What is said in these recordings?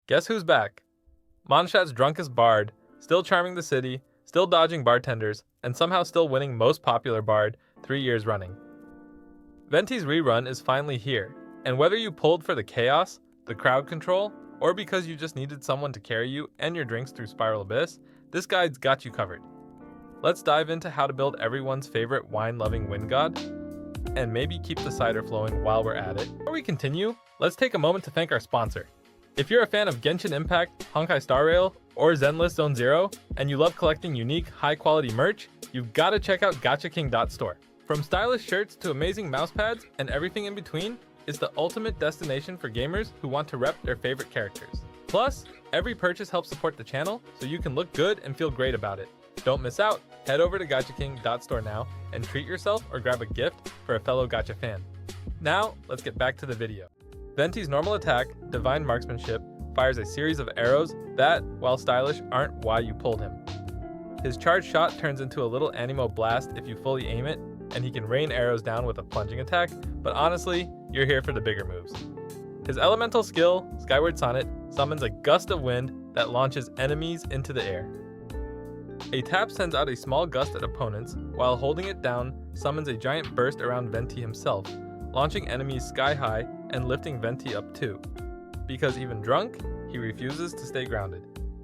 Guess who's back? Mondstadt's drunkest bard, still charming the city, still dodging bartenders, and somehow still winning most popular bard 3 years running. Venti's rerun is finally here, and whether you pulled for the chaos, the crowd control, or because you just needed someone to carry you and your drinks through Spiral Abyss, this guide's got you covered. Let's dive into how to build everyone's favorite wine-loving wind god, and maybe keep the cider flowing while we're at it. Before we continue, let's take a moment to thank our sponsor. If you're a fan of Genshin Impact, Honkai Star Rail, or Zenless Zone Zero, and you love collecting unique, high-quality merch, you've got to check out gachaking.store. From stylish shirts to amazing mousepads and everything in between, it's the ultimate destination for gamers who want to rep their favorite characters. Plus, every purchase helps support the channel, so you can look good and feel great about it. Don't miss out. Head over to gachaking.store now and treat yourself or grab a gift for a fellow gacha fan. Now, let's get back to the video. Venti's normal attack, Divine Marksmanship, fires a series of arrows that, while stylish, aren't why you pulled him. His charged shot turns into a little Anemo blast if you fully aim it, and he can rain arrows down with a plunging attack, but honestly, you're here for the bigger moves. His elemental skill, Skyward Sonnet, summons a gust of wind that launches enemies into the air. A tap sends out a small gust at opponents, while holding it down summons a giant burst around Venti himself, launching enemies sky high and lifting Venti up too. Because even drunk, he refuses to stay grounded.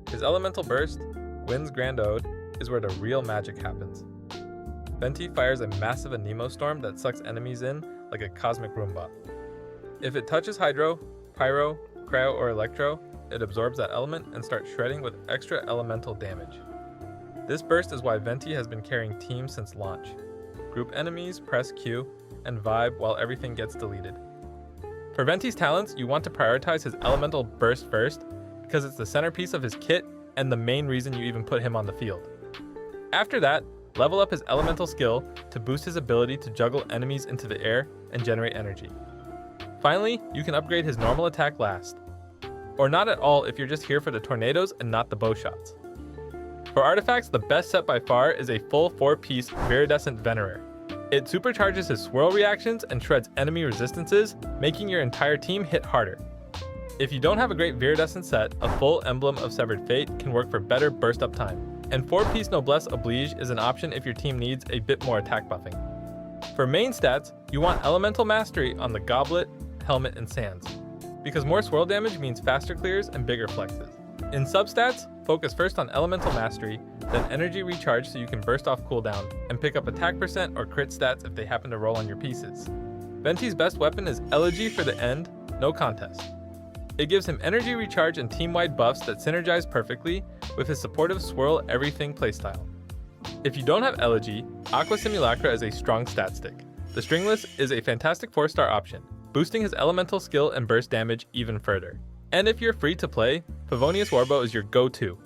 His elemental burst, Wind's Grand Ode, is where the real magic happens. Venti fires a massive Anemo storm that sucks enemies in like a cosmic Roomba. If it touches Hydro, Pyro, Cryo, or Electro, it absorbs that element and starts shredding with extra elemental damage. This burst is why Venti has been carrying teams since launch. Group enemies, press Q, and vibe while everything gets deleted. For Venti's talents, you want to prioritize his elemental burst first, because it's the centerpiece of his kit and the main reason you even put him on the field. After that, level up his elemental skill to boost his ability to juggle enemies into the air and generate energy. Finally, you can upgrade his normal attack last. Or not at all if you're just here for the tornadoes and not the bow shots. For artifacts, the best set by far is a full 4-piece Viridescent Venerer. It supercharges his swirl reactions and shreds enemy resistances, making your entire team hit harder. If you don't have a great Viridescent set, a full Emblem of Severed Fate can work for better burst up time. And 4-piece Noblesse Oblige is an option if your team needs a bit more attack buffing. For main stats, you want Elemental Mastery on the Goblet, Helmet, and Sands, because more swirl damage means faster clears and bigger flexes. In substats, focus first on Elemental Mastery, then Energy Recharge so you can burst off cooldown, and pick up attack percent or crit stats if they happen to roll on your pieces. Venti's best weapon is Elegy for the end, no contest. It gives him Energy Recharge and team-wide buffs that synergize perfectly with his supportive Swirl Everything playstyle. If you don't have Elegy, Aqua Simulacra is a strong stat stick. The Stringless is a fantastic 4-star option, boosting his elemental skill and burst damage even further. And if you're free to play, Favonius Warbow is your go-to,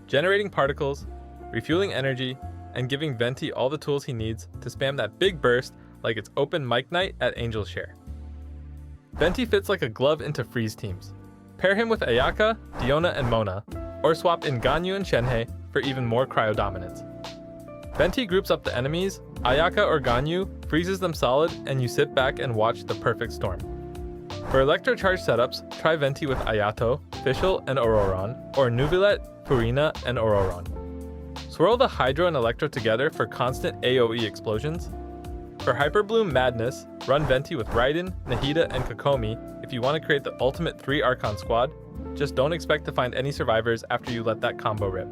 generating particles, refueling energy, and giving Venti all the tools he needs to spam that big burst like it's open Mic Night at Angel's Share. Venti fits like a glove into freeze teams. Pair him with Ayaka, Diona, and Mona, or swap in Ganyu and Shenhe for even more cryo dominance. Venti groups up the enemies, Ayaka or Ganyu freezes them solid, and you sit back and watch the perfect storm. For Electrocharge setups, try Venti with Ayato, Fischl, and Auroron, or Nubilet, Purina, and Auroron. Swirl the Hydro and Electro together for constant AoE explosions. For Hyperbloom Madness, run Venti with Raiden, Nahida, and Kokomi if you want to create the ultimate 3-Archon squad. Just don't expect to find any survivors after you let that combo rip.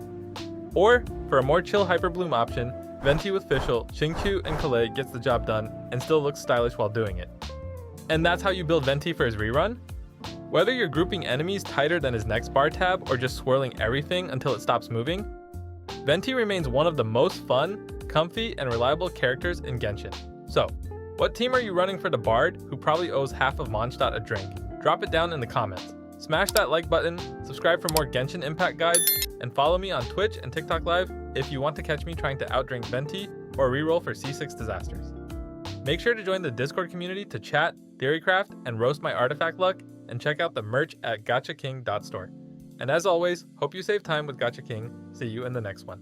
Or, for a more chill Hyperbloom option, Venti with Fischl, Xingqiu, and Kalei gets the job done and still looks stylish while doing it. And that's how you build Venti for his rerun? Whether you're grouping enemies tighter than his next bar tab or just swirling everything until it stops moving, Venti remains one of the most fun, comfy, and reliable characters in Genshin. So, what team are you running for the Bard who probably owes half of Mondstadt a drink? Drop it down in the comments. Smash that like button, subscribe for more Genshin Impact guides, and follow me on Twitch and TikTok Live if you want to catch me trying to outdrink Venti or reroll for C6 disasters. Make sure to join the Discord community to chat, theorycraft, and roast my artifact luck, and check out the merch at gachaking.store. And as always, hope you save time with Gacha King. See you in the next one.